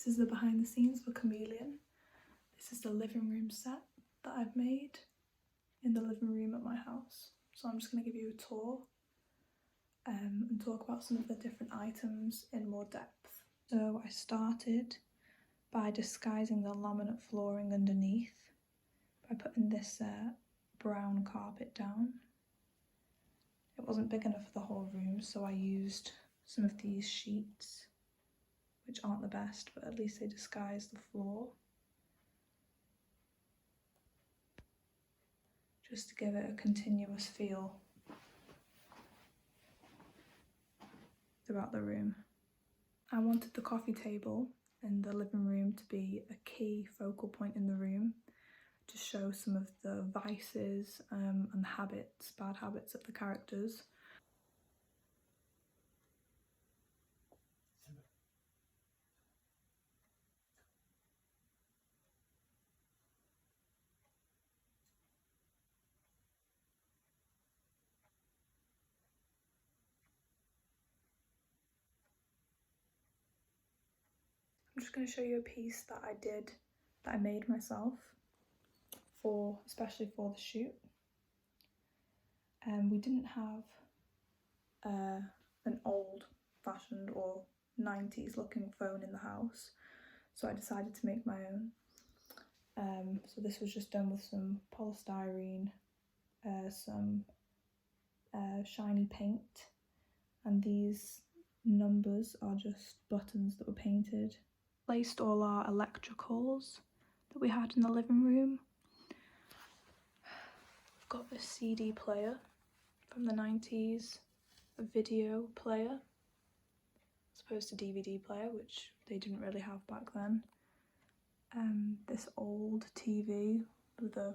This is the behind the scenes for Chameleon. This is the living room set that I've made in the living room at my house. So I'm just going to give you a tour and talk about some of the different items in more depth. So I started by disguising the laminate flooring underneath by putting this brown carpet down. It wasn't big enough for the whole room, so I used some of these sheets, which aren't the best, but at least they disguise the floor, just to give it a continuous feel throughout the room. I wanted the coffee table in the living room to be a key focal point in the room, to show some of the vices and habits, bad habits of the characters. I'm just going to show you a piece that I made myself, especially for the shoot. We didn't have an old-fashioned or 90s looking phone in the house, so I decided to make my own. So this was just done with some polystyrene, some shiny paint, and these numbers are just buttons that were painted. Placed all our electricals that we had in the living room. I've got this CD player from the 90s, a video player, as opposed to DVD player, which they didn't really have back then. This old TV with a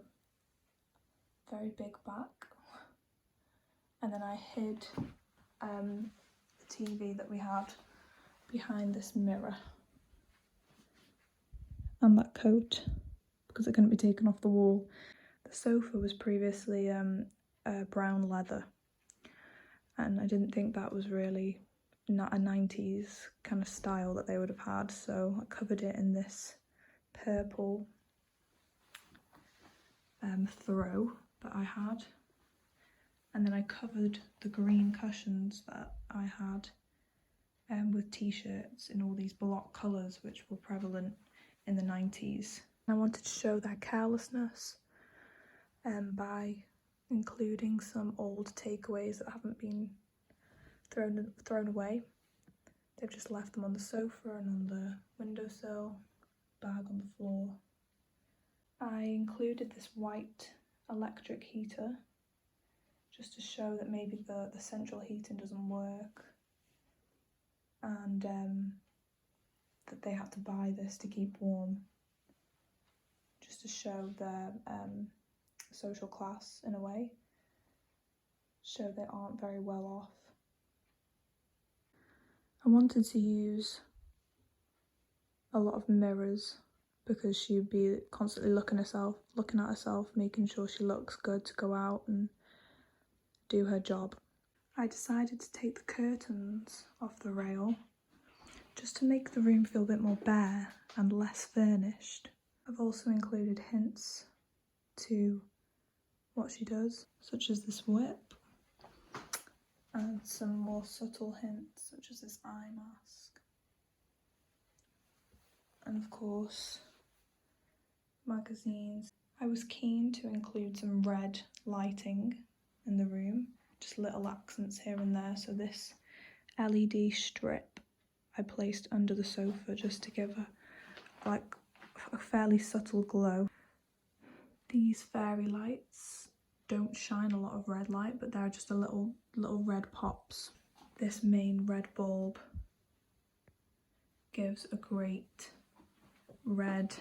very big back, and then I hid the TV that we had behind this mirror and that coat because it couldn't be taken off the wall. The sofa was previously brown leather, and I didn't think that was really not a 90s kind of style that they would have had, so I covered it in this purple throw that I had, and then I covered the green cushions that I had with t-shirts in all these block colours which were prevalent in the 90s. I wanted to show their carelessness by including some old takeaways that haven't been thrown away. They've just left them on the sofa and on the windowsill, bag on the floor. I included this white electric heater just to show that maybe the central heating doesn't work, and that they had to buy this to keep warm, just to show their social class in a way, show they aren't very well off. I wanted to use a lot of mirrors because she'd be constantly looking at herself, making sure she looks good to go out and do her job. I decided to take the curtains off the rail just to make the room feel a bit more bare and less furnished. I've also included hints to what she does, such as this whip, and some more subtle hints, such as this eye mask. And of course, magazines. I was keen to include some red lighting in the room, just little accents here and there. So this LED strip I placed under the sofa just to give a fairly subtle glow. These fairy lights don't shine a lot of red light, but they're just a little red pops. This main red bulb gives a great red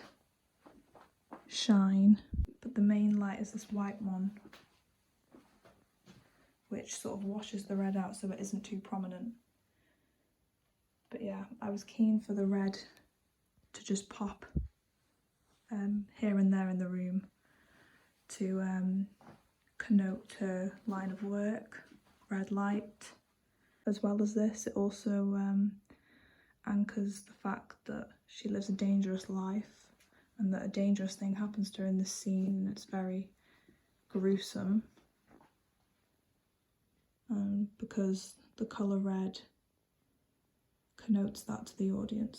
shine, but the main light is this white one, which sort of washes the red out so it isn't too prominent. But yeah, I was keen for the red to just pop here and there in the room to connote her line of work, red light. As well as this, it also anchors the fact that she lives a dangerous life and that a dangerous thing happens to her in this scene, and it's very gruesome. Because the colour red connotes that to the audience.